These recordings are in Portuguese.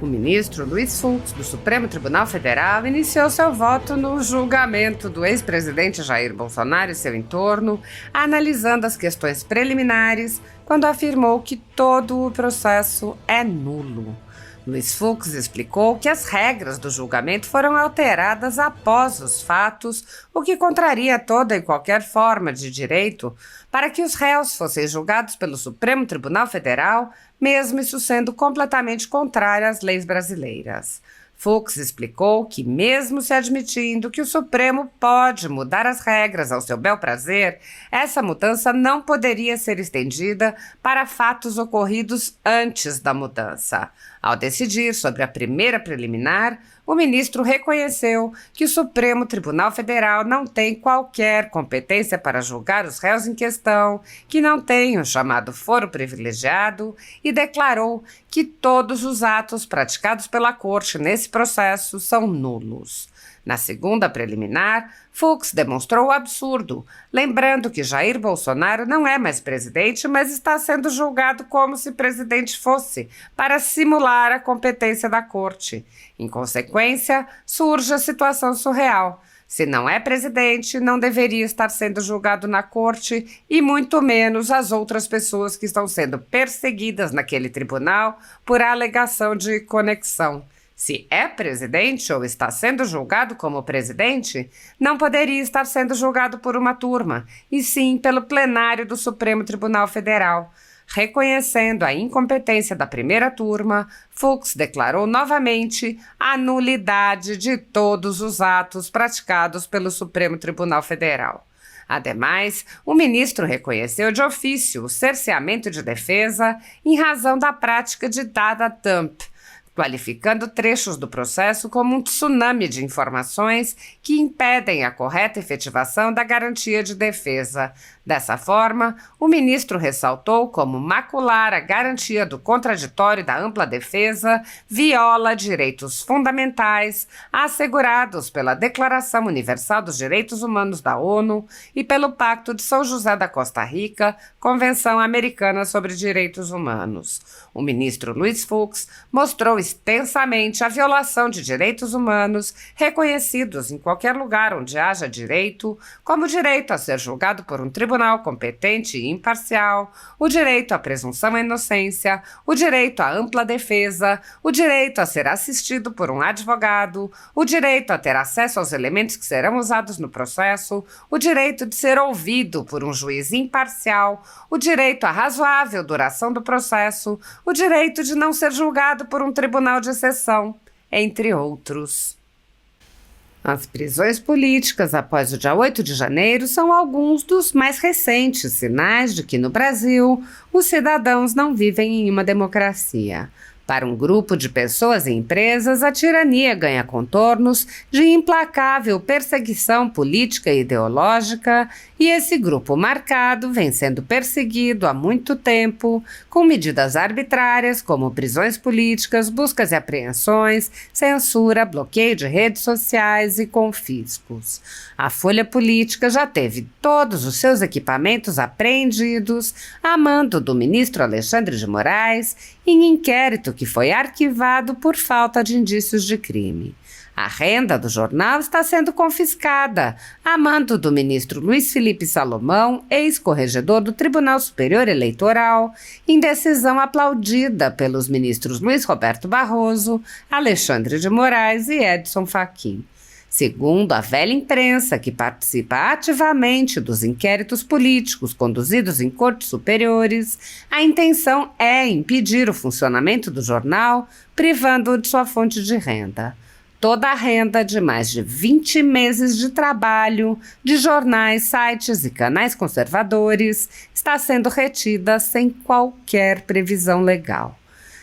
ministro Luiz Fux, do Supremo Tribunal Federal, iniciou seu voto no julgamento do ex-presidente Jair Bolsonaro e seu entorno, analisando as questões preliminares, quando afirmou que todo o processo é nulo. Luiz Fux explicou que as regras do julgamento foram alteradas após os fatos, o que contraria toda e qualquer forma de direito para que os réus fossem julgados pelo Supremo Tribunal Federal, mesmo isso sendo completamente contrário às leis brasileiras. Fux explicou que, mesmo se admitindo que o Supremo pode mudar as regras ao seu bel prazer, essa mudança não poderia ser estendida para fatos ocorridos antes da mudança. Ao decidir sobre a primeira preliminar, o ministro reconheceu que o Supremo Tribunal Federal não tem qualquer competência para julgar os réus em questão, que não tem o chamado foro privilegiado, e declarou que todos os atos praticados pela Corte nesse processo são nulos. Na segunda preliminar, Fux demonstrou o absurdo, lembrando que Jair Bolsonaro não é mais presidente, mas está sendo julgado como se presidente fosse, para simular a competência da Corte. Em consequência, surge a situação surreal. Se não é presidente, não deveria estar sendo julgado na Corte e muito menos as outras pessoas que estão sendo perseguidas naquele tribunal por alegação de conexão. Se é presidente ou está sendo julgado como presidente, não poderia estar sendo julgado por uma turma, e sim pelo plenário do Supremo Tribunal Federal. Reconhecendo a incompetência da primeira turma, Fux declarou novamente a nulidade de todos os atos praticados pelo Supremo Tribunal Federal. Ademais, o ministro reconheceu de ofício o cerceamento de defesa em razão da prática de data dump, qualificando trechos do processo como um tsunami de informações que impedem a correta efetivação da garantia de defesa. Dessa forma, o ministro ressaltou como macular a garantia do contraditório e da ampla defesa viola direitos fundamentais assegurados pela Declaração Universal dos Direitos Humanos da ONU e pelo Pacto de São José da Costa Rica, Convenção Americana sobre Direitos Humanos. O ministro Luiz Fux mostrou extensamente a violação de direitos humanos reconhecidos em qualquer lugar onde haja direito, como o direito a ser julgado por um tribunal competente e imparcial, o direito à presunção de inocência, o direito à ampla defesa, o direito a ser assistido por um advogado, o direito a ter acesso aos elementos que serão usados no processo, o direito de ser ouvido por um juiz imparcial, o direito à razoável duração do processo, o direito de não ser julgado por um tribunal de exceção, entre outros. As prisões políticas após o dia 8 de janeiro são alguns dos mais recentes sinais de que no Brasil os cidadãos não vivem em uma democracia. Para um grupo de pessoas e empresas, a tirania ganha contornos de implacável perseguição política e ideológica, e esse grupo marcado vem sendo perseguido há muito tempo, com medidas arbitrárias como prisões políticas, buscas e apreensões, censura, bloqueio de redes sociais e confiscos. A Folha Política já teve todos os seus equipamentos apreendidos a mando do ministro Alexandre de Moraes em inquérito que foi arquivado por falta de indícios de crime. A renda do jornal está sendo confiscada, a mando do ministro Luiz Felipe Salomão, ex-corregedor do Tribunal Superior Eleitoral, em decisão aplaudida pelos ministros Luiz Roberto Barroso, Alexandre de Moraes e Edson Fachin. Segundo a velha imprensa, que participa ativamente dos inquéritos políticos conduzidos em cortes superiores, a intenção é impedir o funcionamento do jornal, privando-o de sua fonte de renda. Toda a renda de mais de 20 meses de trabalho de jornais, sites e canais conservadores está sendo retida sem qualquer previsão legal.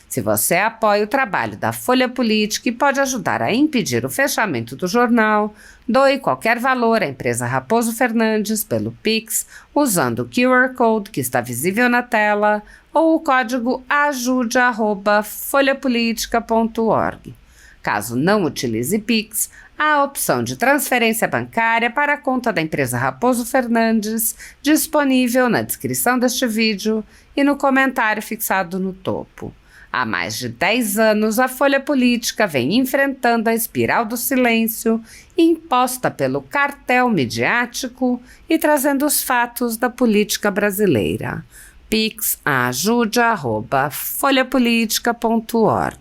Se você apoia o trabalho da Folha Política e pode ajudar a impedir o fechamento do jornal, doe qualquer valor à empresa Raposo Fernandes pelo Pix, usando o QR Code que está visível na tela ou o código ajude@folhapolitica.org. Caso não utilize Pix, há a opção de transferência bancária para a conta da empresa Raposo Fernandes, disponível na descrição deste vídeo e no comentário fixado no topo. Há mais de 10 anos, a Folha Política vem enfrentando a espiral do silêncio imposta pelo cartel midiático e trazendo os fatos da política brasileira. Pix ajude@folhapolitica.org.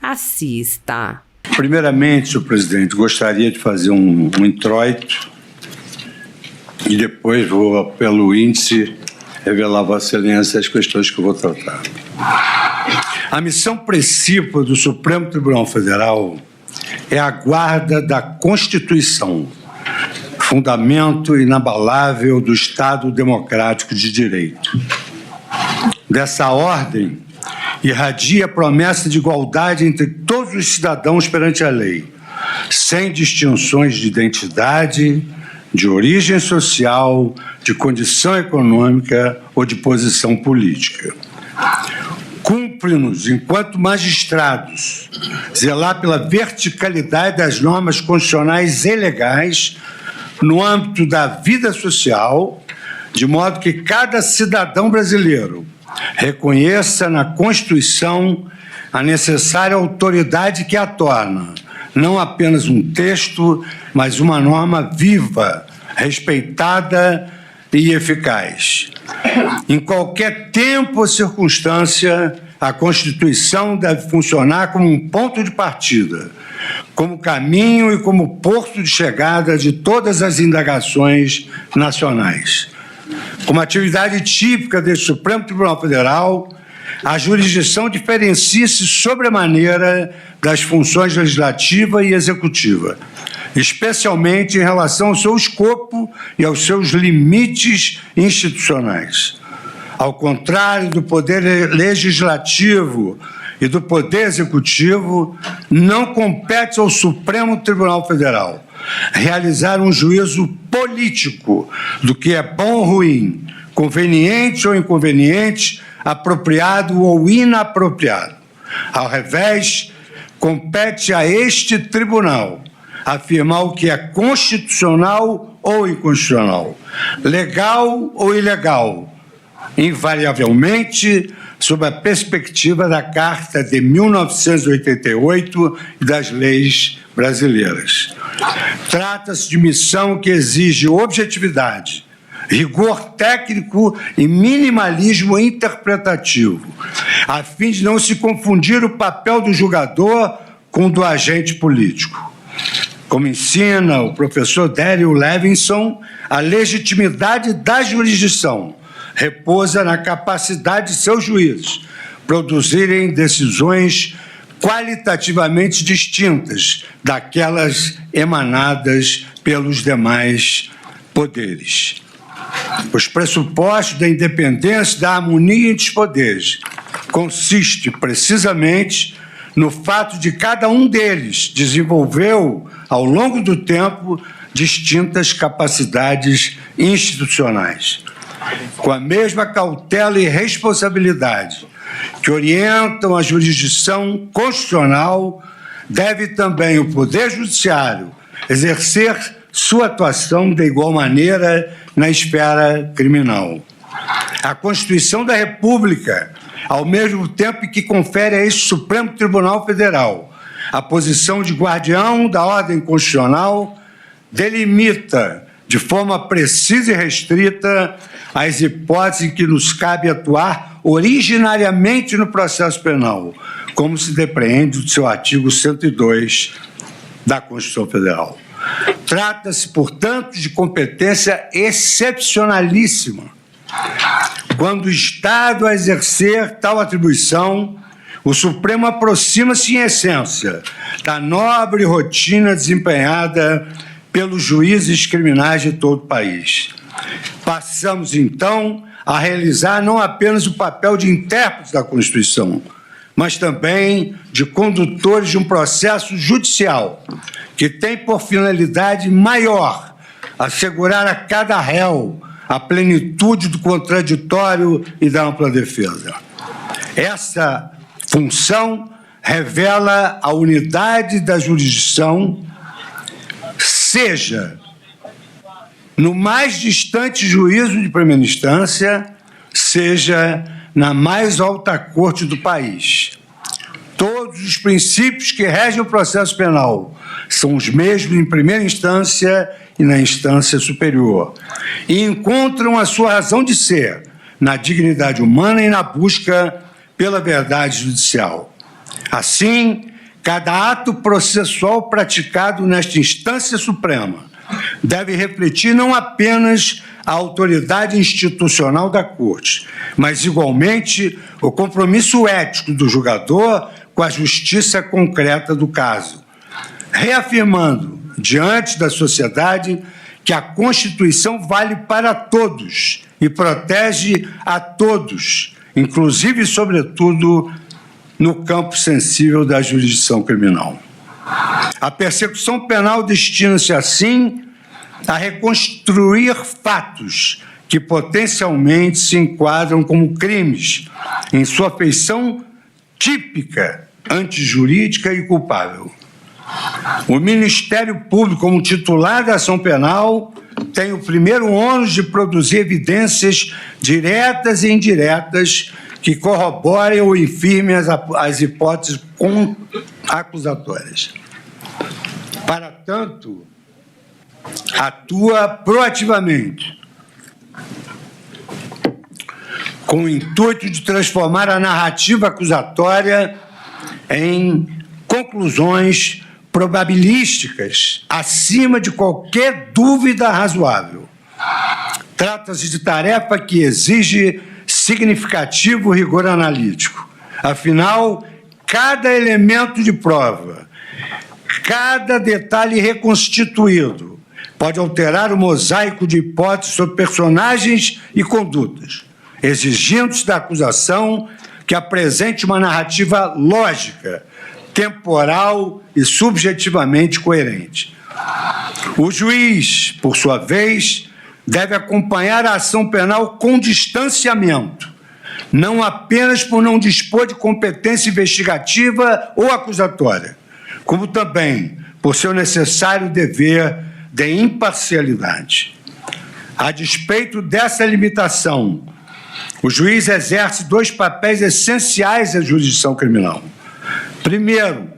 Assista. Primeiramente, senhor presidente, gostaria de fazer um introito e depois vou, pelo índice, revelar a Vossa Excelência as questões que eu vou tratar. A missão principal do Supremo Tribunal Federal é a guarda da Constituição, fundamento inabalável do Estado Democrático de Direito. Dessa ordem, irradia a promessa de igualdade entre todos os cidadãos perante a lei, sem distinções de identidade, de origem social, de condição econômica ou de posição política. Cumpre-nos, enquanto magistrados, zelar pela verticalidade das normas constitucionais e legais no âmbito da vida social, de modo que cada cidadão brasileiro reconheça na Constituição a necessária autoridade que a torna não apenas um texto, mas uma norma viva, respeitada e eficaz. Em qualquer tempo ou circunstância, a Constituição deve funcionar como um ponto de partida, como caminho e como porto de chegada de todas as indagações nacionais. Como atividade típica deste Supremo Tribunal Federal, a jurisdição diferencia-se sobremaneira das funções legislativa e executiva, especialmente em relação ao seu escopo e aos seus limites institucionais. Ao contrário do Poder Legislativo e do Poder Executivo, não compete ao Supremo Tribunal Federal realizar um juízo político do que é bom ou ruim, conveniente ou inconveniente, apropriado ou inapropriado. Ao revés, compete a este tribunal afirmar o que é constitucional ou inconstitucional, legal ou ilegal, invariavelmente sob a perspectiva da Carta de 1988 e das leis brasileiras. Trata-se de missão que exige objetividade, rigor técnico e minimalismo interpretativo, a fim de não se confundir o papel do julgador com o do agente político. Como ensina o professor Daryl Levinson, a legitimidade da jurisdição repousa na capacidade de seus juízes produzirem decisões qualitativamente distintas daquelas emanadas pelos demais poderes. Os pressupostos da independência e da harmonia entre os poderes consiste precisamente no fato de cada um deles desenvolveu, ao longo do tempo, distintas capacidades institucionais. Com a mesma cautela e responsabilidade que orientam a jurisdição constitucional, deve também o Poder Judiciário exercer sua atuação de igual maneira na esfera criminal. A Constituição da República, ao mesmo tempo que confere a este Supremo Tribunal Federal a posição de guardião da ordem constitucional, delimita de forma precisa e restrita as hipóteses em que nos cabe atuar originariamente no processo penal, como se depreende do seu artigo 102 da Constituição Federal. Trata-se, portanto, de competência excepcionalíssima. Quando o Estado a exercer tal atribuição, o Supremo aproxima-se, em essência, da nobre rotina desempenhada pelos juízes criminais de todo o país. Passamos, então, a realizar não apenas o papel de intérpretes da Constituição, mas também de condutores de um processo judicial que tem por finalidade maior assegurar a cada réu a plenitude do contraditório e da ampla defesa. Essa função revela a unidade da jurisdição, seja no mais distante juízo de primeira instância, seja na mais alta corte do país. Todos os princípios que regem o processo penal são os mesmos em primeira instância e na instância superior, e encontram a sua razão de ser na dignidade humana e na busca pela verdade judicial. Assim, cada ato processual praticado nesta instância suprema deve refletir não apenas a autoridade institucional da Corte, mas, igualmente, o compromisso ético do julgador com a justiça concreta do caso, reafirmando, diante da sociedade, que a Constituição vale para todos e protege a todos, inclusive e sobretudo no campo sensível da jurisdição criminal. A persecução penal destina-se, assim, a reconstruir fatos que potencialmente se enquadram como crimes em sua feição típica, antijurídica e culpável. O Ministério Público, como titular da ação penal, tem o primeiro ônus de produzir evidências diretas e indiretas que corroborem ou infirmem as hipóteses acusatórias. Para tanto, atua proativamente, com o intuito de transformar a narrativa acusatória em conclusões probabilísticas, acima de qualquer dúvida razoável. Trata-se de tarefa que exige significativo rigor analítico. Afinal, cada elemento de prova, cada detalhe reconstituído, pode alterar o mosaico de hipóteses sobre personagens e condutas, exigindo-se da acusação que apresente uma narrativa lógica, temporal e subjetivamente coerente. O juiz, por sua vez, deve acompanhar a ação penal com distanciamento, não apenas por não dispor de competência investigativa ou acusatória, como também por seu necessário dever de imparcialidade. A despeito dessa limitação, o juiz exerce dois papéis essenciais da jurisdição criminal. Primeiro,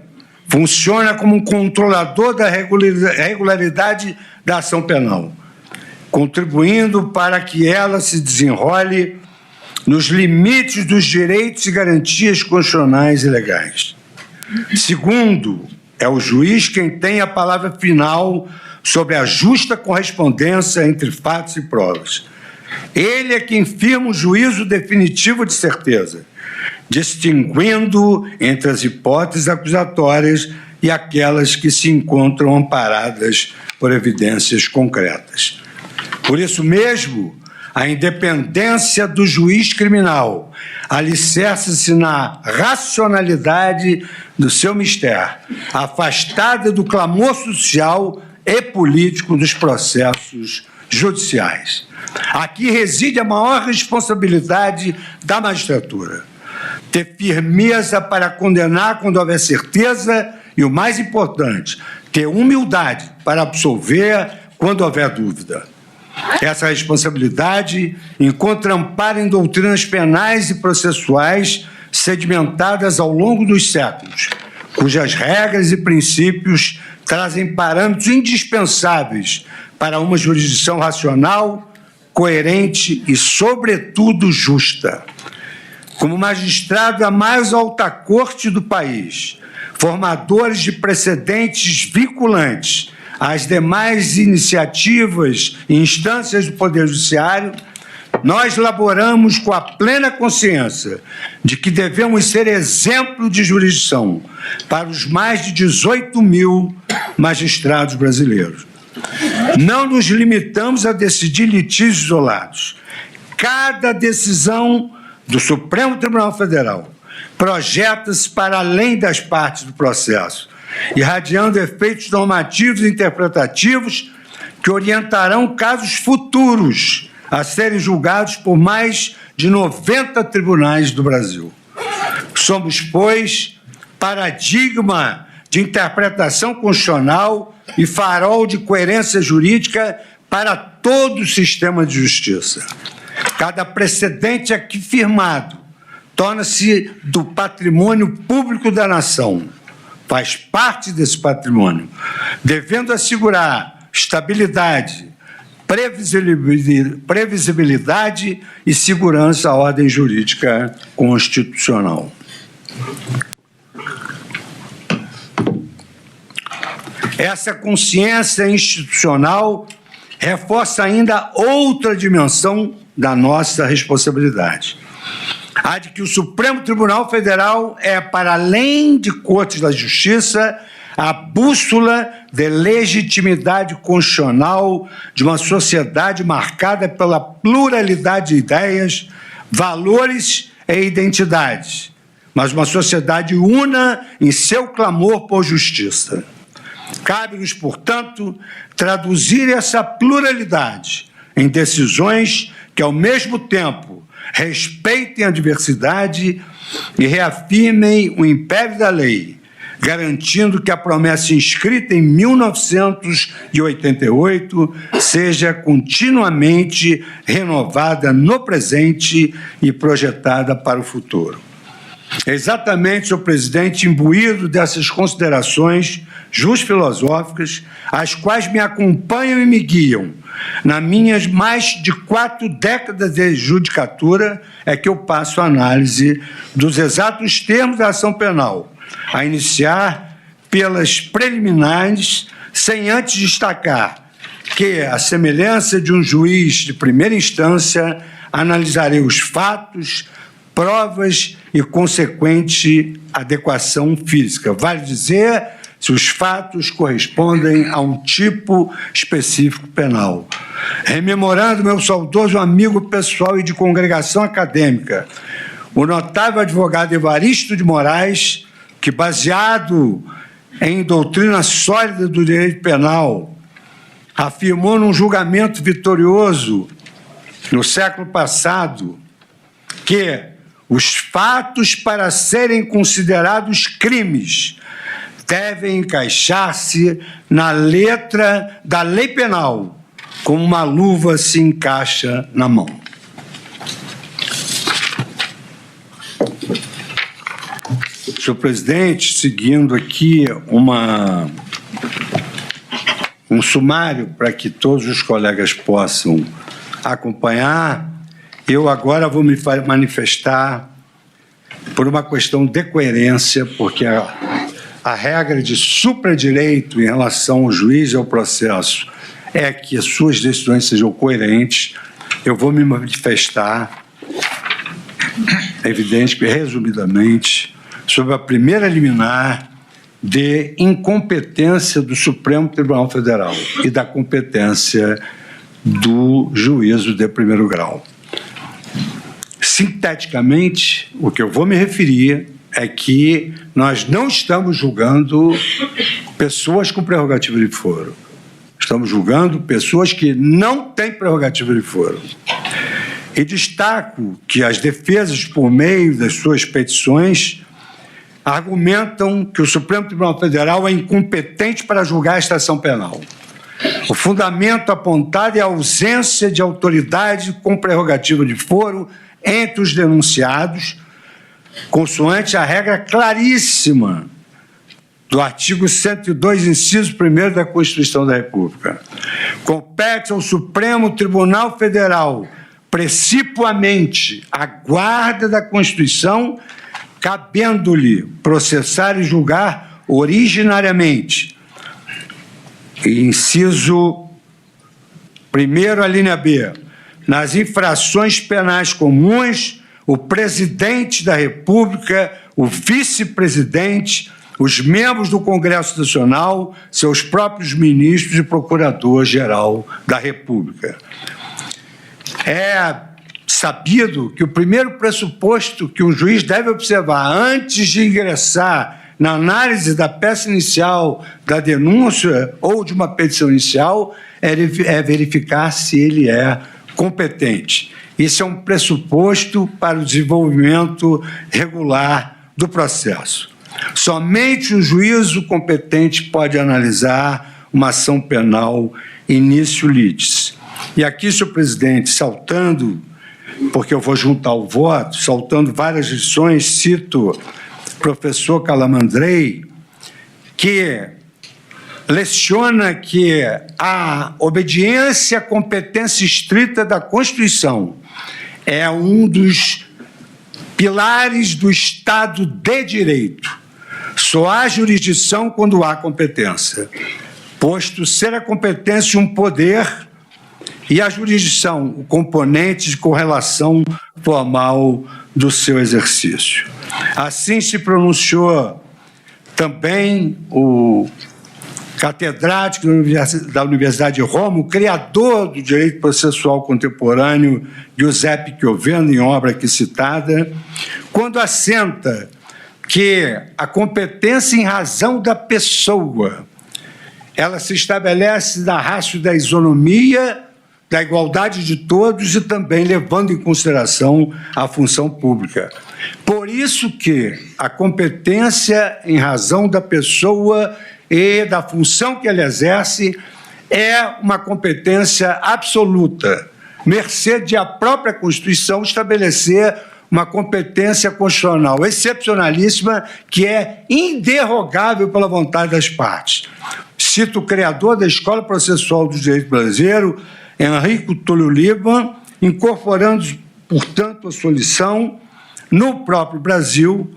funciona como um controlador da regularidade da ação penal, contribuindo para que ela se desenrole nos limites dos direitos e garantias constitucionais e legais. Segundo, é o juiz quem tem a palavra final sobre a justa correspondência entre fatos e provas. Ele é quem firma o juízo definitivo de certeza, distinguindo entre as hipóteses acusatórias e aquelas que se encontram amparadas por evidências concretas. Por isso mesmo, a independência do juiz criminal alicerça-se na racionalidade do seu mistério, afastada do clamor social e político dos processos judiciais. Aqui reside a maior responsabilidade da magistratura: ter firmeza para condenar quando houver certeza e, o mais importante, ter humildade para absolver quando houver dúvida. Essa responsabilidade encontra amparo em doutrinas penais e processuais sedimentadas ao longo dos séculos, cujas regras e princípios trazem parâmetros indispensáveis para uma jurisdição racional, coerente e, sobretudo, justa. Como magistrado da mais alta corte do país, formadores de precedentes vinculantes às demais iniciativas e instâncias do Poder Judiciário, nós laboramos com a plena consciência de que devemos ser exemplo de jurisdição para os mais de 18 mil magistrados brasileiros. Não nos limitamos a decidir litígios isolados. Cada decisão do Supremo Tribunal Federal projeta-se para além das partes do processo, irradiando efeitos normativos e interpretativos que orientarão casos futuros a serem julgados por mais de 90 tribunais do Brasil. Somos, pois, paradigma de interpretação constitucional e farol de coerência jurídica para todo o sistema de justiça. Cada precedente aqui firmado torna-se do patrimônio público da nação, faz parte desse patrimônio, devendo assegurar estabilidade, previsibilidade e segurança à ordem jurídica constitucional. Essa consciência institucional reforça ainda outra dimensão da nossa responsabilidade. A de que o Supremo Tribunal Federal é, para além de Cortes da Justiça, a bússola de legitimidade constitucional de uma sociedade marcada pela pluralidade de ideias, valores e identidades, mas uma sociedade una em seu clamor por justiça. Cabe-nos, portanto, traduzir essa pluralidade em decisões que, ao mesmo tempo, respeitem a diversidade e reafirmem o império da lei, garantindo que a promessa inscrita em 1988 seja continuamente renovada no presente e projetada para o futuro. É exatamente, senhor presidente, imbuído dessas considerações filosóficas, as quais me acompanham e me guiam nas minhas mais de 4 décadas de judicatura, é que eu passo a análise dos exatos termos da ação penal, a iniciar pelas preliminares, sem antes destacar que, à semelhança de um juiz de primeira instância, analisarei os fatos, provas e consequente adequação física. Vale dizer, se os fatos correspondem a um tipo específico penal. Rememorando meu saudoso amigo pessoal e de congregação acadêmica, o notável advogado Evaristo de Moraes, que, baseado em doutrina sólida do direito penal, afirmou num julgamento vitorioso no século passado que os fatos, para serem considerados crimes, devem encaixar-se na letra da lei penal, como uma luva se encaixa na mão. Senhor presidente, seguindo aqui um sumário para que todos os colegas possam acompanhar, eu agora vou me manifestar por uma questão de coerência, porque a regra de supradireito em relação ao juiz e ao processo é que as suas decisões sejam coerentes. Eu vou me manifestar, é evidente que, resumidamente, sobre a primeira liminar de incompetência do Supremo Tribunal Federal e da competência do juízo de primeiro grau. Sinteticamente, o que eu vou me referir é que nós não estamos julgando pessoas com prerrogativa de foro. Estamos julgando pessoas que não têm prerrogativa de foro. E destaco que as defesas, por meio das suas petições, argumentam que o Supremo Tribunal Federal é incompetente para julgar esta ação penal. O fundamento apontado é a ausência de autoridade com prerrogativa de foro entre os denunciados, consoante a regra claríssima do artigo 102, inciso 1º da Constituição da República. Compete ao Supremo Tribunal Federal, precipuamente, a guarda da Constituição, cabendo-lhe processar e julgar originariamente. Inciso 1º, a linha B. Nas infrações penais comuns, o presidente da República, o vice-presidente, os membros do Congresso Nacional, seus próprios ministros e procurador-geral da República. É sabido que o primeiro pressuposto que um juiz deve observar antes de ingressar na análise da peça inicial da denúncia ou de uma petição inicial é verificar se ele é competente. Isso é um pressuposto para o desenvolvimento regular do processo. Somente o juízo competente pode analisar uma ação penal início litis. E aqui, senhor presidente, saltando porque eu vou juntar o voto, saltando várias lições, cito o professor Calamandrei, que leciona que a obediência à competência estrita da Constituição é um dos pilares do Estado de Direito. Só há jurisdição quando há competência, posto ser a competência um poder e a jurisdição o componente de correlação formal do seu exercício. Assim se pronunciou também o catedrático da Universidade de Roma, o criador do direito processual contemporâneo, Giuseppe Chioveno, em obra aqui citada, quando assenta que a competência em razão da pessoa, ela se estabelece na ratio da isonomia, da igualdade de todos e também levando em consideração a função pública. Por isso que a competência em razão da pessoa e da função que ela exerce é uma competência absoluta, mercê de a própria Constituição estabelecer uma competência constitucional excepcionalíssima que é inderrogável pela vontade das partes. Cito o criador da Escola Processual do Direito Brasileiro, Enrico Túlio Liban, incorporando, portanto, a sua lição no próprio Brasil,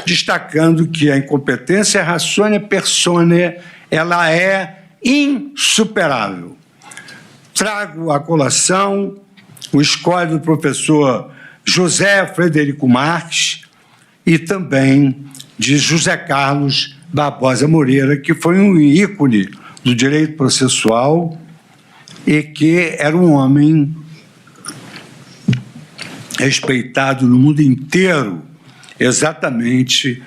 destacando que a incompetência ratione persone, ela é insuperável. Trago à colação o escolho do professor José Frederico Marques e também de José Carlos Barbosa Moreira, que foi um ícone do direito processual e que era um homem respeitado no mundo inteiro, exatamente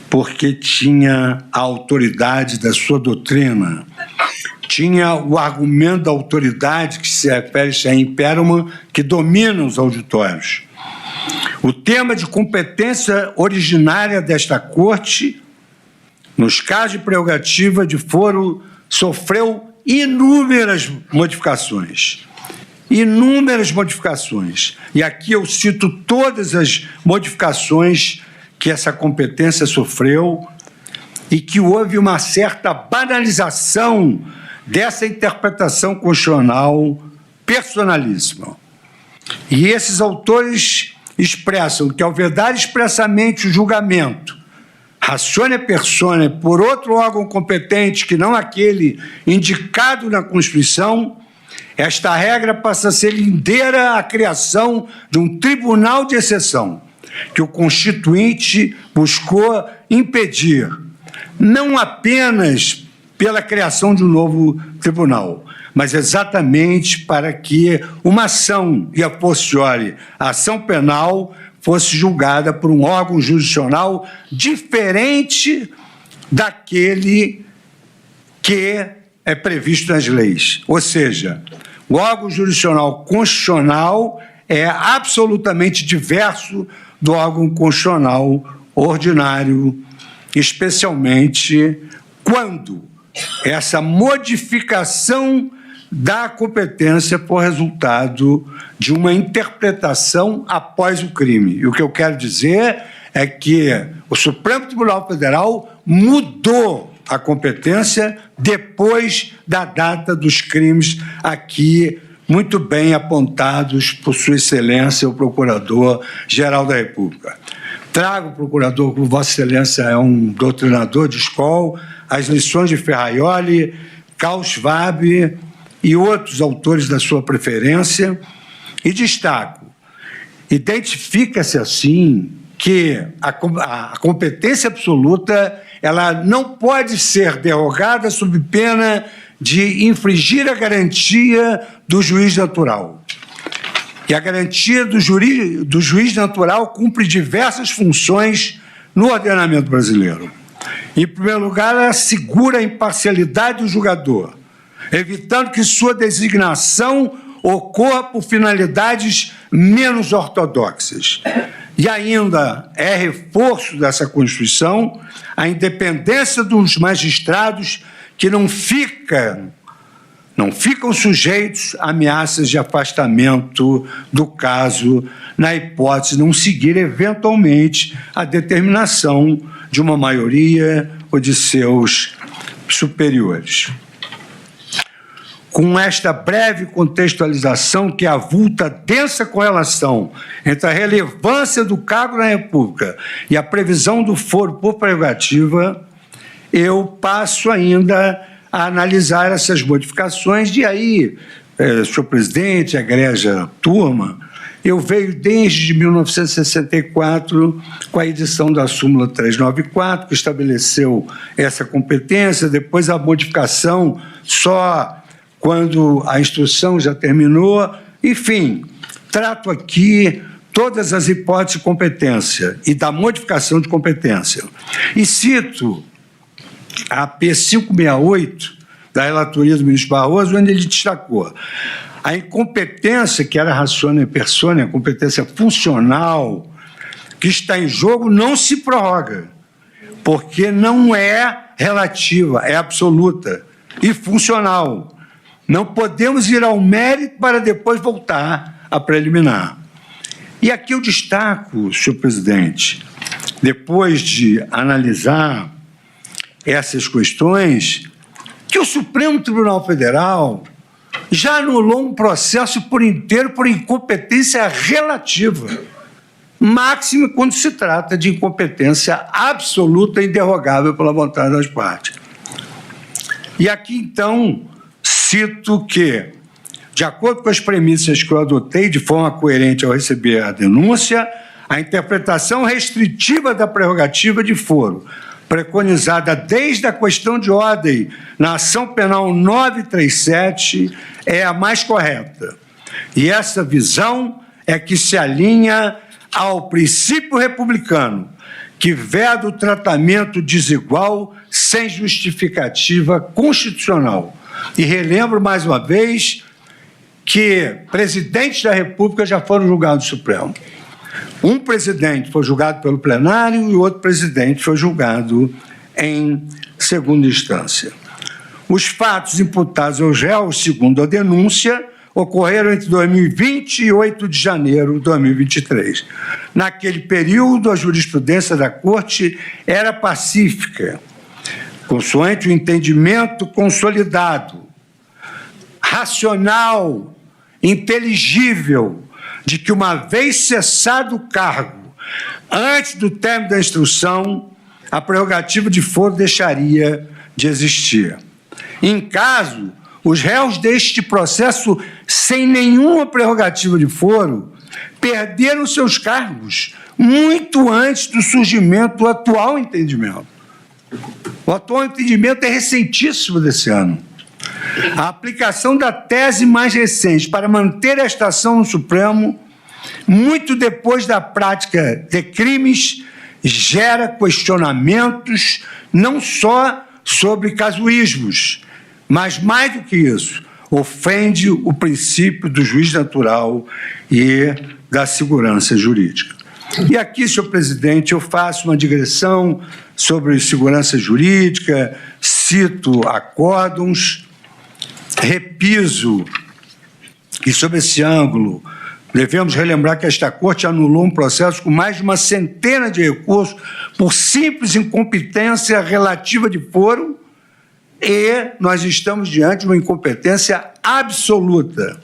porque tinha a autoridade da sua doutrina, tinha o argumento da autoridade que se refere a Imperman, que domina os auditórios. O tema de competência originária desta Corte, nos casos de prerrogativa de foro, sofreu inúmeras modificações. Inúmeras modificações. E aqui eu cito todas as modificações que essa competência sofreu e que houve uma certa banalização dessa interpretação constitucional personalíssima. E esses autores expressam que, ao vedar expressamente o julgamento ratione persone por outro órgão competente que não aquele indicado na Constituição, esta regra passa a ser lindeira à criação de um tribunal de exceção, que o Constituinte buscou impedir, não apenas pela criação de um novo tribunal, mas exatamente para que uma ação, e a posteriori, a ação penal, fosse julgada por um órgão jurisdicional diferente daquele que é previsto nas leis. Ou seja, o órgão jurisdicional constitucional é absolutamente diverso do órgão constitucional ordinário, especialmente quando essa modificação da competência for resultado de uma interpretação após o crime. E o que eu quero dizer é que o Supremo Tribunal Federal mudou a competência depois da data dos crimes aqui muito bem apontados por Sua Excelência, o Procurador-Geral da República. Trago o procurador, como Vossa Excelência é um doutrinador de escola, as lições de Ferraioli, Karl Schwab e outros autores da sua preferência, e destaco, identifica-se assim que a competência absoluta ela não pode ser derrogada sob pena de infringir a garantia do juiz natural. E a garantia do juiz natural cumpre diversas funções no ordenamento brasileiro. Em primeiro lugar, ela assegura a imparcialidade do julgador, evitando que sua designação ocorra por finalidades menos ortodoxas. E ainda é reforço dessa Constituição a independência dos magistrados, que não fica não ficam sujeitos a ameaças de afastamento do caso, na hipótese de não seguir eventualmente a determinação de uma maioria ou de seus superiores. Com esta breve contextualização que avulta densa correlação entre a relevância do cargo na República e a previsão do foro por prerrogativa, eu passo ainda a analisar essas modificações. E aí, senhor presidente, egrégia turma, eu venho desde 1964 com a edição da súmula 394, que estabeleceu essa competência, depois a modificação só quando a instrução já terminou. Enfim, trato aqui todas as hipóteses de competência e da modificação de competência. E cito a P568, da relatoria do ministro Barroso, onde ele destacou a incompetência, que era ratione persone, a competência funcional, que está em jogo, não se prorroga, porque não é relativa, é absoluta e funcional. Não podemos ir ao mérito para depois voltar a preliminar. E aqui eu destaco, senhor presidente, depois de analisar essas questões, que o Supremo Tribunal Federal já anulou um processo por inteiro por incompetência relativa, máximo quando se trata de incompetência absoluta e inderrogável pela vontade das partes. E aqui, então, cito que, de acordo com as premissas que eu adotei de forma coerente ao receber a denúncia, a interpretação restritiva da prerrogativa de foro, preconizada desde a questão de ordem na ação penal 937, é a mais correta. E essa visão é que se alinha ao princípio republicano, que veda o tratamento desigual sem justificativa constitucional. E relembro mais uma vez que presidentes da República já foram julgados no Supremo. Um presidente foi julgado pelo plenário e o outro presidente foi julgado em segunda instância. Os fatos imputados aos réus, segundo a denúncia, ocorreram entre 2020 e 8 de janeiro de 2023. Naquele período, a jurisprudência da Corte era pacífica, consoante o entendimento consolidado, racional, inteligível, de que, uma vez cessado o cargo, antes do término da instrução, a prerrogativa de foro deixaria de existir. Em caso, os réus deste processo, sem nenhuma prerrogativa de foro, perderam seus cargos muito antes do surgimento do atual entendimento. O atual entendimento é recentíssimo desse ano. A aplicação da tese mais recente para manter esta ação no Supremo, muito depois da prática de crimes, gera questionamentos não só sobre casuísmos, mas, mais do que isso, ofende o princípio do juiz natural e da segurança jurídica. E aqui, senhor presidente, eu faço uma digressão sobre segurança jurídica, cito acórdons, repiso, e sob esse ângulo, devemos relembrar que esta Corte anulou um processo com mais de uma centena de recursos por simples incompetência relativa de foro, e nós estamos diante de uma incompetência absoluta,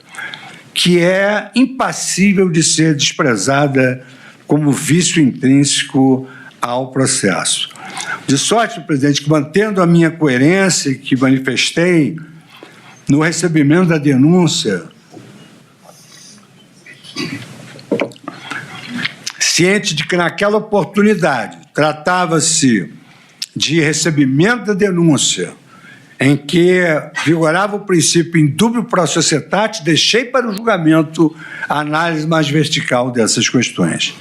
que é impassível de ser desprezada como vício intrínseco ao processo. De sorte, presidente, que, mantendo a minha coerência que manifestei no recebimento da denúncia, ciente de que naquela oportunidade tratava-se de recebimento da denúncia, em que vigorava o princípio indubio pro societate, deixei para o julgamento a análise mais vertical dessas questões.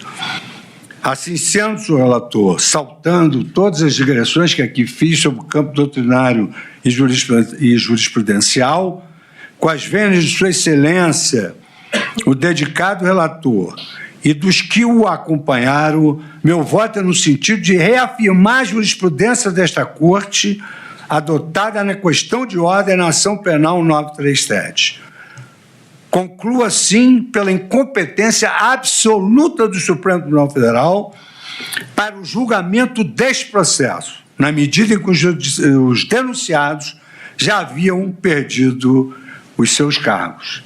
Assim sendo, senhor relator, saltando todas as digressões que aqui fiz sobre o campo doutrinário e jurisprudencial, com as vênias de sua excelência, o dedicado relator, e dos que o acompanharam, meu voto é no sentido de reafirmar a jurisprudência desta Corte, adotada na questão de ordem na ação penal 937. Concluo, assim, pela incompetência absoluta do Supremo Tribunal Federal para o julgamento deste processo, na medida em que os denunciados já haviam perdido os seus cargos.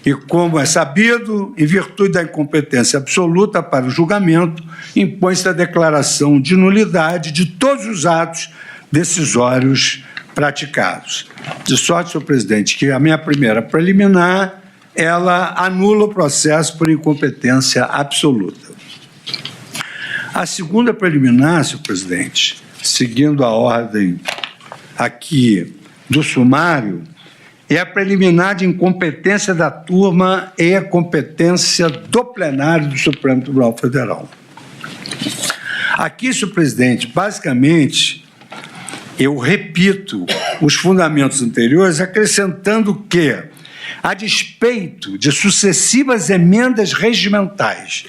E, como é sabido, em virtude da incompetência absoluta para o julgamento, impõe-se a declaração de nulidade de todos os atos decisórios praticados. De sorte, senhor presidente, que a minha primeira preliminar, ela anula o processo por incompetência absoluta. A segunda preliminar, senhor presidente, seguindo a ordem aqui do sumário, é a preliminar de incompetência da turma e a competência do plenário do Supremo Tribunal Federal. Aqui, senhor presidente, basicamente, eu repito os fundamentos anteriores, acrescentando que, a despeito de sucessivas emendas regimentais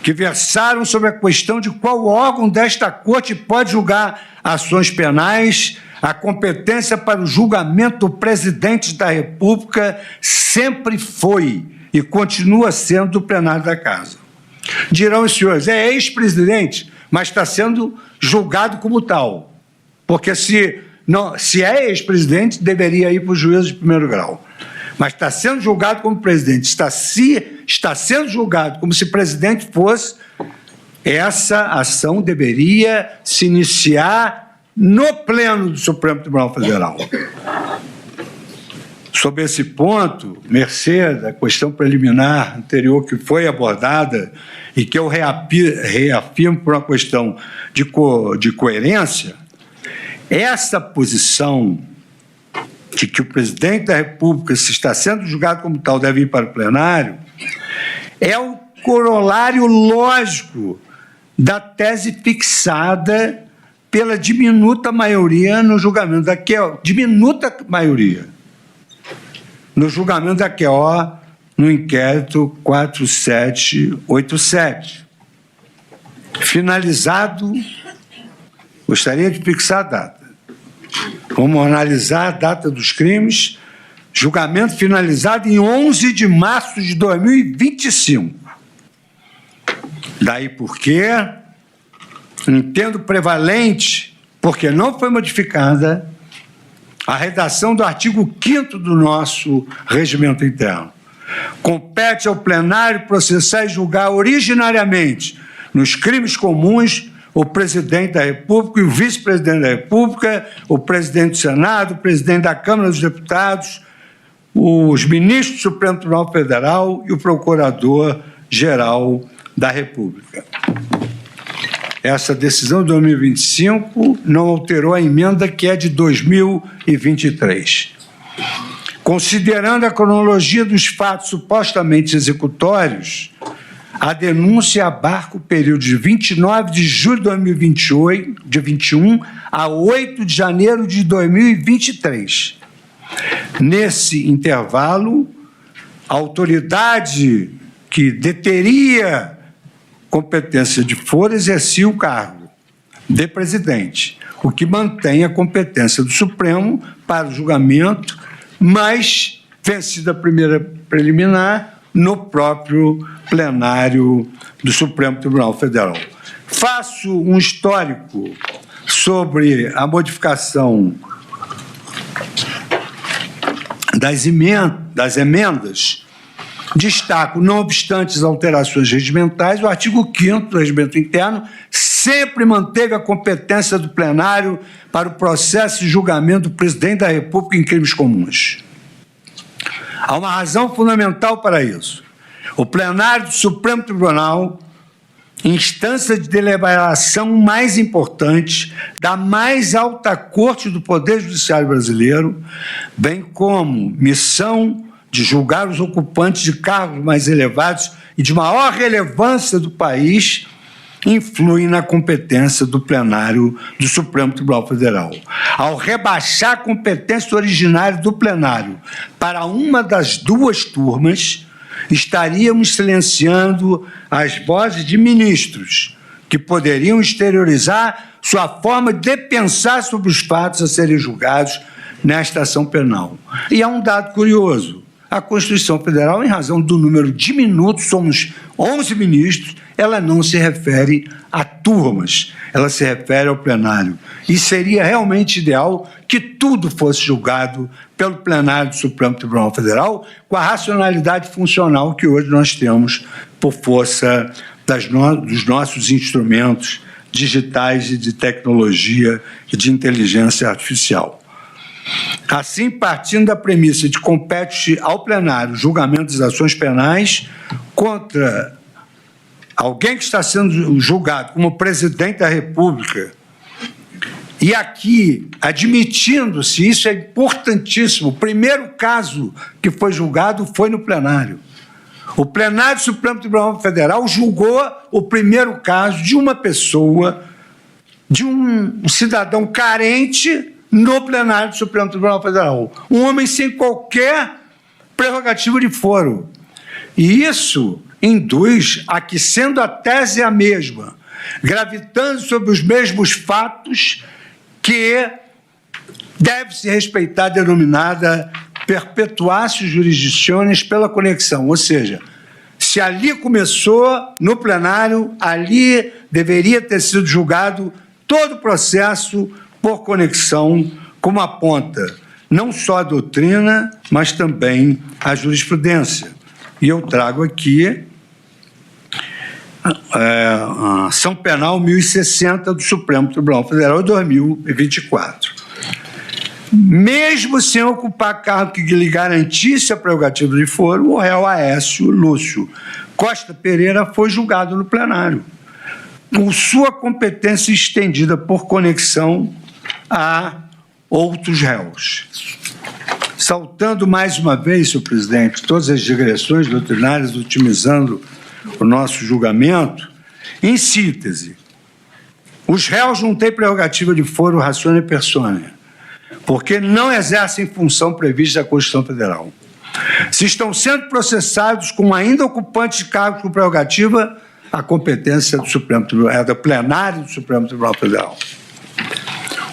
que versaram sobre a questão de qual órgão desta Corte pode julgar ações penais, a competência para o julgamento do presidente da República sempre foi e continua sendo do plenário da Casa. Dirão os senhores, é ex-presidente, mas está sendo julgado como tal, porque se é ex-presidente, deveria ir para o juízo de primeiro grau. Mas está sendo julgado como presidente, está sendo julgado como se presidente fosse, essa ação deveria se iniciar no pleno do Supremo Tribunal Federal. Sob esse ponto, mercê da questão preliminar anterior que foi abordada e que eu reafirmo por uma questão de coerência, essa posição de que o presidente da República, se está sendo julgado como tal, deve ir para o plenário, é o corolário lógico da tese fixada pela diminuta maioria no julgamento da QO, diminuta maioria, no julgamento da QO, no inquérito 4787. Finalizado, gostaria de fixar a data. Vamos analisar a data dos crimes, julgamento finalizado em 11 de março de 2025. Daí porque entendo prevalente, porque não foi modificada a redação do artigo 5º do nosso regimento interno. Compete ao plenário processar e julgar originariamente nos crimes comuns o presidente da República e o vice-presidente da República, o presidente do Senado, o presidente da Câmara dos Deputados, os ministros do Supremo Tribunal Federal e o procurador-geral da República. Essa decisão de 2025 não alterou a emenda que é de 2023. Considerando a cronologia dos fatos supostamente executórios, a denúncia abarca o período de 29 de julho de 2021 a 8 de janeiro de 2023. Nesse intervalo, a autoridade que deteria competência de foro exercia o cargo de presidente, o que mantém a competência do Supremo para o julgamento, mas, vencida a primeira preliminar, no próprio plenário do Supremo Tribunal Federal. Faço um histórico sobre a modificação das emendas. Destaco, não obstante as alterações regimentais, o artigo 5º do regimento interno sempre manteve a competência do plenário para o processo de julgamento do presidente da República em crimes comuns. Há uma razão fundamental para isso. O plenário do Supremo Tribunal, instância de deliberação mais importante da mais alta corte do Poder Judiciário brasileiro, bem como missão de julgar os ocupantes de cargos mais elevados e de maior relevância do país, influem na competência do plenário do Supremo Tribunal Federal. Ao rebaixar a competência originária do plenário para uma das duas turmas, estaríamos silenciando as vozes de ministros que poderiam exteriorizar sua forma de pensar sobre os fatos a serem julgados nesta ação penal. E há um dado curioso. A Constituição Federal, em razão do número diminuto, somos 11 ministros, ela não se refere a turmas, ela se refere ao plenário. E seria realmente ideal que tudo fosse julgado pelo plenário do Supremo Tribunal Federal, com a racionalidade funcional que hoje nós temos por força dos nossos instrumentos digitais e de tecnologia e de inteligência artificial. Assim, partindo da premissa de que compete ao plenário o julgamento das ações penais contra alguém que está sendo julgado como presidente da República, e aqui, admitindo-se, isso é importantíssimo, o primeiro caso que foi julgado foi no plenário. O plenário do Supremo Tribunal Federal julgou o primeiro caso de uma pessoa, de um cidadão carente, no plenário do Supremo Tribunal Federal. Um homem sem qualquer prerrogativa de foro. E isso induz a que, sendo a tese a mesma, gravitando sobre os mesmos fatos, que deve-se respeitar a denominada perpetuatio jurisdictionis pela conexão, ou seja, se ali começou, no plenário, ali deveria ter sido julgado todo o processo por conexão, como aponta não só a doutrina, mas também a jurisprudência. E eu trago aqui a ação penal 1060 do Supremo Tribunal Federal, 2024. Mesmo sem ocupar cargo que lhe garantisse a prerrogativa de foro, o réu Aécio Lúcio Costa Pereira foi julgado no plenário, com sua competência estendida por conexão a outros réus. Saltando mais uma vez, senhor presidente, todas as digressões doutrinárias, otimizando o nosso julgamento, em síntese, os réus não têm prerrogativa de foro ratione persone, porque não exercem função prevista da Constituição Federal. Se estão sendo processados como ainda ocupantes de cargos com prerrogativa, a competência do Supremo Tribunal, é da plenária do Supremo Tribunal Federal.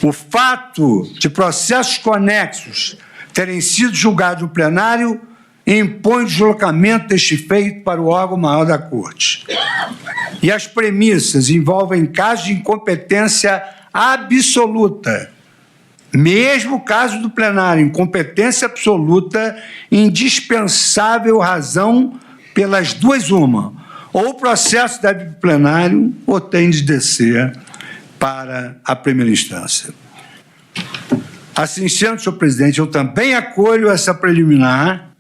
O fato de processos conexos terem sido julgados no plenário impõe o deslocamento deste feito para o órgão maior da Corte. E as premissas envolvem casos de incompetência absoluta. Mesmo o caso do plenário, incompetência absoluta, indispensável razão pelas duas uma. Ou o processo deve ir para o plenário, ou tem de descer para a primeira instância. Assim sendo, senhor presidente, eu também acolho essa preliminar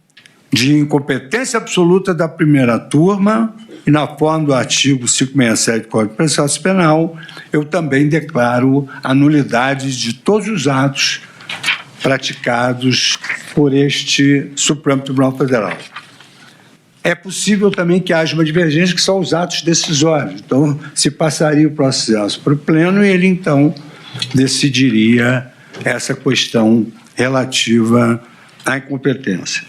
de incompetência absoluta da primeira turma e, na forma do artigo 567 do Código de Processo Penal, eu também declaro a nulidade de todos os atos praticados por este Supremo Tribunal Federal. É possível também que haja uma divergência, que são os atos decisórios. Então, se passaria o processo para o pleno e ele, então, decidiria essa questão relativa à incompetência.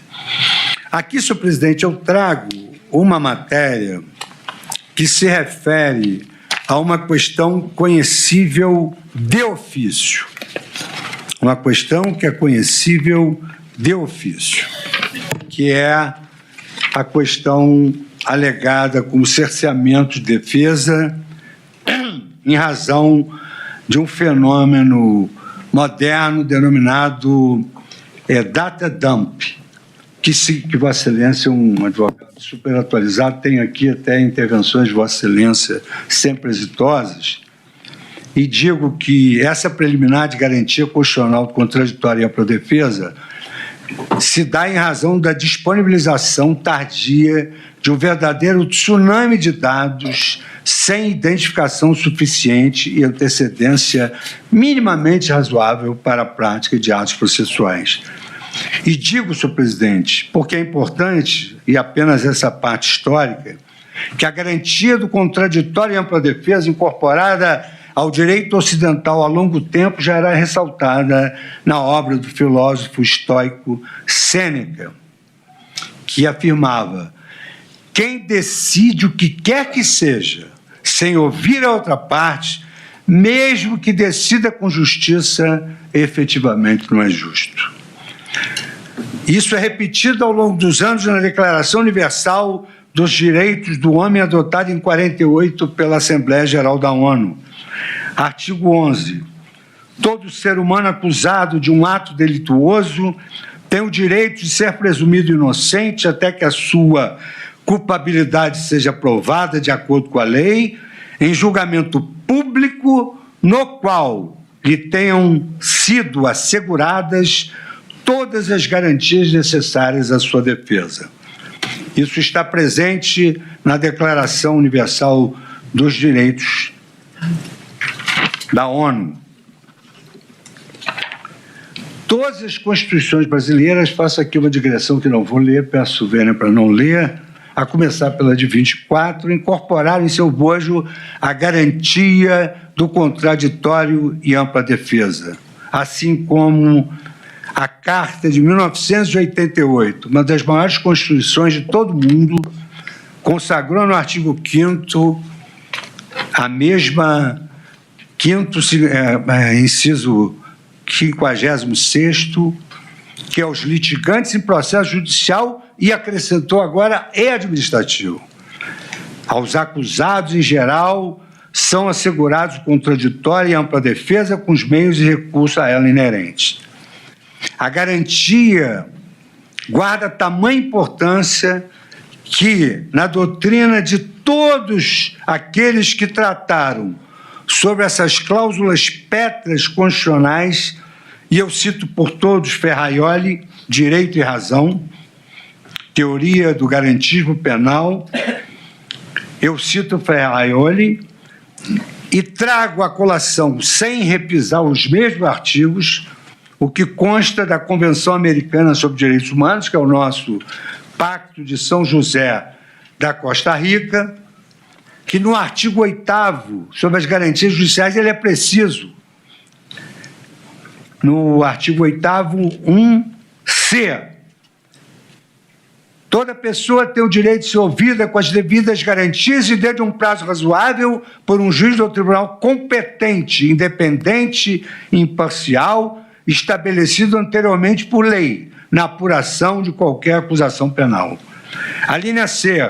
Aqui, senhor presidente, eu trago uma matéria que se refere a uma questão conhecível de ofício. Uma questão que é conhecível de ofício, que é a questão alegada como cerceamento de defesa em razão de um fenômeno moderno denominado data dump, que Vossa Excelência é um advogado super atualizado, tem aqui até intervenções de Vossa Excelência sempre exitosas, e digo que essa preliminar de garantia constitucional contraditória para a defesa se dá em razão da disponibilização tardia de um verdadeiro tsunami de dados sem identificação suficiente e antecedência minimamente razoável para a prática de atos processuais. E digo, senhor presidente, porque é importante, e apenas essa parte histórica, que a garantia do contraditório e ampla defesa incorporada ao direito ocidental há longo tempo já era ressaltada na obra do filósofo estoico Sêneca, que afirmava: quem decide o que quer que seja, sem ouvir a outra parte, mesmo que decida com justiça, efetivamente não é justo. Isso é repetido ao longo dos anos na Declaração Universal dos Direitos do Homem, adotada em 48 pela Assembleia Geral da ONU. Artigo 11. Todo ser humano acusado de um ato delituoso tem o direito de ser presumido inocente até que a sua culpabilidade seja provada de acordo com a lei, em julgamento público, no qual lhe tenham sido asseguradas todas as garantias necessárias à sua defesa. Isso está presente na Declaração Universal dos Direitos da ONU. Todas as constituições brasileiras, faço aqui uma digressão que não vou ler, peço Vênia para não ler, a começar pela de 24, incorporaram em seu bojo a garantia do contraditório e ampla defesa, assim como a Carta de 1988, uma das maiores constituições de todo o mundo, consagrou no artigo 5º a mesma inciso 56º, que é os litigantes em processo judicial, e acrescentou agora e administrativo. Aos acusados, em geral, são assegurados contraditório e ampla defesa com os meios e recursos a ela inerentes. A garantia guarda tamanha importância que, na doutrina de todos aqueles que trataram sobre essas cláusulas pétreas constitucionais, e eu cito por todos Ferraioli, Direito e Razão, Teoria do Garantismo Penal, eu cito Ferraioli e trago à colação, sem repisar os mesmos artigos, o que consta da Convenção Americana sobre Direitos Humanos, que é o nosso Pacto de São José da Costa Rica, que no artigo 8º, sobre as garantias judiciais, ele é preciso. No artigo 8º, 1c, toda pessoa tem o direito de ser ouvida com as devidas garantias e dentro de um prazo razoável por um juiz ou tribunal competente, independente e imparcial, estabelecido anteriormente por lei, na apuração de qualquer acusação penal. A linha C,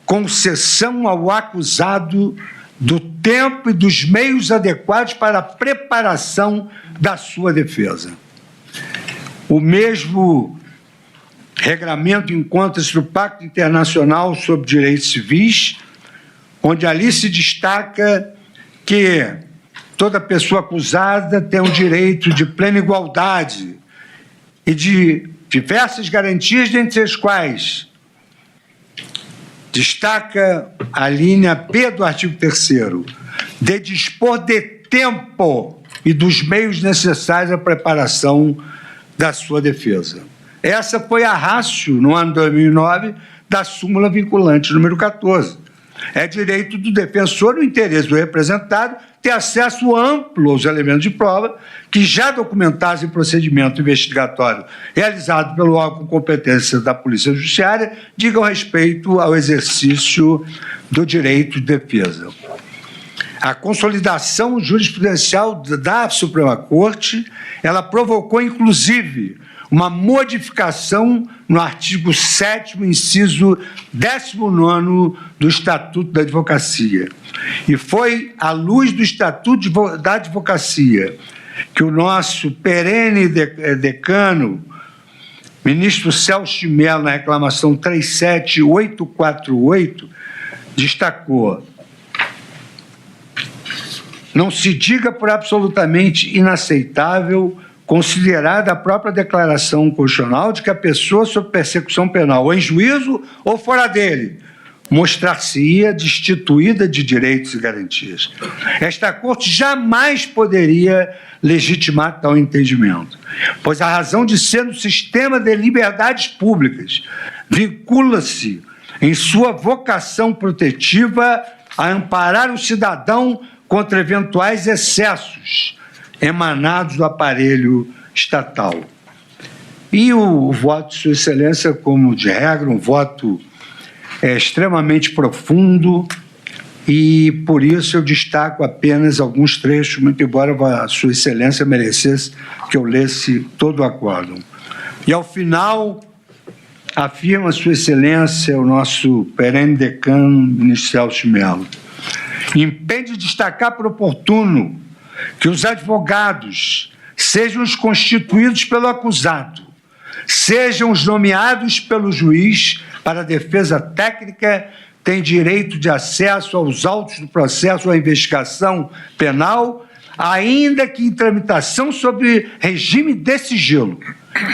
concessão ao acusado do tempo e dos meios adequados para a preparação da sua defesa. O mesmo regramento encontra-se no Pacto Internacional sobre Direitos Civis, onde ali se destaca que toda pessoa acusada tem o direito de plena igualdade e de diversas garantias, dentre as quais destaca a linha P do artigo 3º, de dispor de tempo e dos meios necessários à preparação da sua defesa. Essa foi a ratio, no ano 2009, da súmula vinculante número 14. É direito do defensor, o interesse do representado, ter acesso amplo aos elementos de prova que, já documentados em procedimento investigatório realizado pelo órgão com competência da Polícia Judiciária, digam respeito ao exercício do direito de defesa. A consolidação jurisprudencial da Suprema Corte, ela provocou, inclusive, uma modificação no artigo 7º, inciso 19º do Estatuto da Advocacia. E foi à luz do Estatuto da Advocacia que o nosso perene decano, ministro Celso de Mello, na reclamação 37848, destacou: não se diga por absolutamente inaceitável, considerada a própria declaração constitucional de que a pessoa sob persecução penal, ou em juízo ou fora dele, mostrar-se-ia destituída de direitos e garantias. Esta Corte jamais poderia legitimar tal entendimento, pois a razão de ser no sistema de liberdades públicas vincula-se em sua vocação protetiva a amparar o cidadão contra eventuais excessos emanados do aparelho estatal. E o voto de Sua Excelência, como de regra, um voto extremamente profundo, e, por isso, eu destaco apenas alguns trechos, muito embora a Sua Excelência merecesse que eu lesse todo o acórdão. E, ao final, afirma Sua Excelência, o nosso perene decano, ministro Celso de Mello, impede destacar por oportuno que os advogados sejam os constituídos pelo acusado, sejam os nomeados pelo juiz para a defesa técnica, têm direito de acesso aos autos do processo ou à investigação penal, ainda que em tramitação sob regime de sigilo,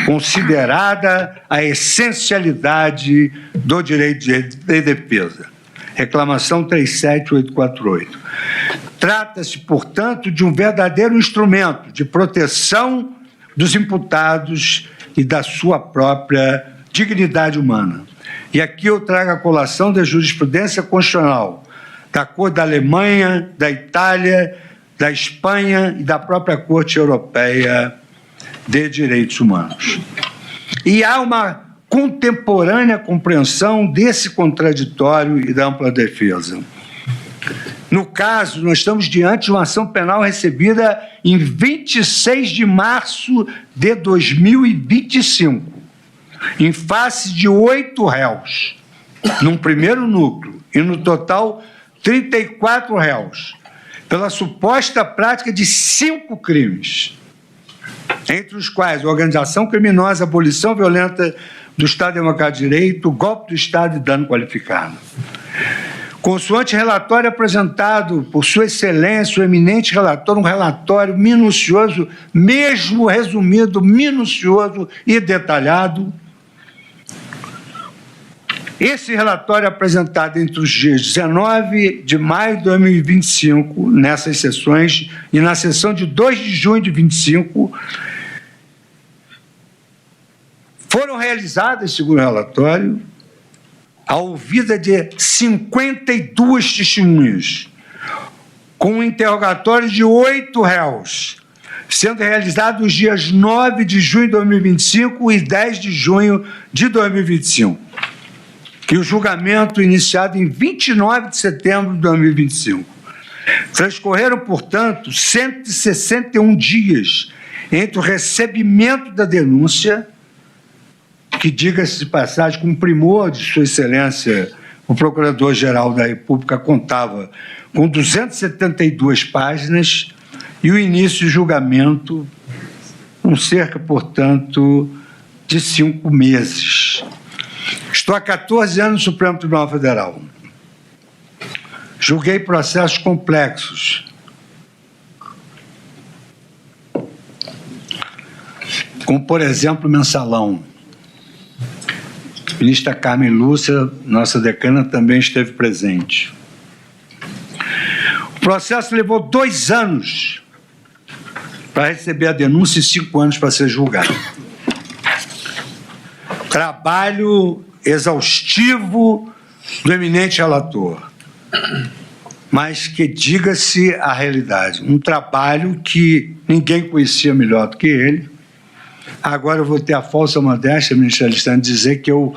considerada a essencialidade do direito de defesa. Reclamação 37848. Trata-se, portanto, de um verdadeiro instrumento de proteção dos imputados e da sua própria dignidade humana. E aqui eu trago a colação da jurisprudência constitucional da Corte da Alemanha, da Itália, da Espanha e da própria Corte Europeia de Direitos Humanos. E há uma contemporânea compreensão desse contraditório e da ampla defesa. No caso, nós estamos diante de uma ação penal recebida em 26 de março de 2025, em face de 8 réus, num primeiro núcleo, e no total 34 réus, pela suposta prática de 5 crimes, entre os quais organização criminosa, abolição violenta do Estado Democrático de Direito, golpe do Estado e dano qualificado. Consoante relatório apresentado por Sua Excelência, o eminente relator, um relatório minucioso, mesmo resumido, minucioso e detalhado. Esse relatório apresentado entre os dias 19 de maio de 2025, nessas sessões, e na sessão de 2 de junho de 2025, foram realizadas, segundo o relatório, a ouvida de 52 testemunhas, com um interrogatório de 8 réus, sendo realizado nos dias 9 de junho de 2025 e 10 de junho de 2025. E o julgamento iniciado em 29 de setembro de 2025. Transcorreram, portanto, 161 dias entre o recebimento da denúncia, que, diga-se de passagem, com primor de Sua Excelência, o Procurador-Geral da República contava com 272 páginas, e o início do julgamento, com cerca, portanto, de 5 meses. Estou há 14 anos no Supremo Tribunal Federal. Julguei processos complexos. Como, por exemplo, o mensalão. A ministra Carmen Lúcia, nossa decana, também esteve presente. O processo levou 2 anos para receber a denúncia e 5 anos para ser julgado. Trabalho exaustivo do eminente relator, mas que, diga-se a realidade, um trabalho que ninguém conhecia melhor do que ele. Agora eu vou ter a falsa modéstia, ministro Alexandre, dizer que eu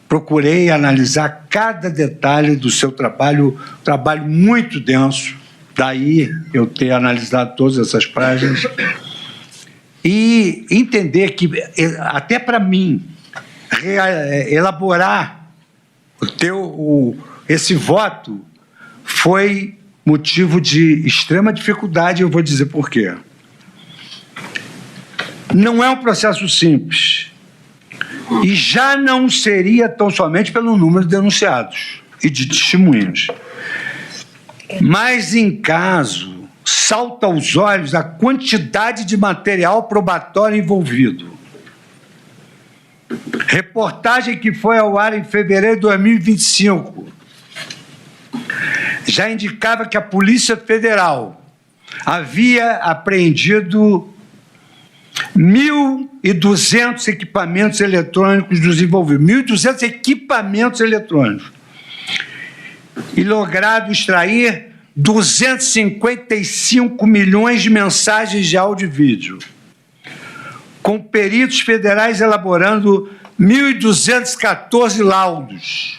procurei analisar cada detalhe do seu trabalho muito denso, daí eu ter analisado todas essas páginas, e entender que, até para mim, elaborar esse voto foi motivo de extrema dificuldade, eu vou dizer por quê. Não é um processo simples, e já não seria tão somente pelo número de denunciados e de testemunhas. Mas, em caso, salta aos olhos a quantidade de material probatório envolvido. Reportagem que foi ao ar em fevereiro de 2025 já indicava que a Polícia Federal havia apreendido 1.200 equipamentos eletrônicos dos envolvidos, 1.200 equipamentos eletrônicos, e logrado extrair 255 milhões de mensagens de áudio e vídeo, com peritos federais elaborando 1.214 laudos.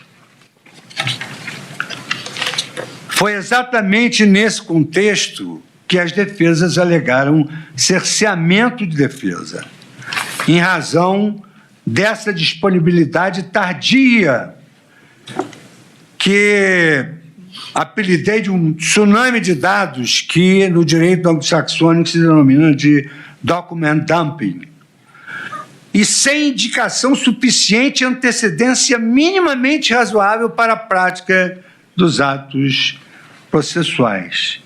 Foi exatamente nesse contexto que as defesas alegaram cerceamento de defesa, em razão dessa disponibilidade tardia, que apelidei de um tsunami de dados que no direito anglo-saxônico se denomina de document dumping, e sem indicação suficiente e antecedência minimamente razoável para a prática dos atos processuais.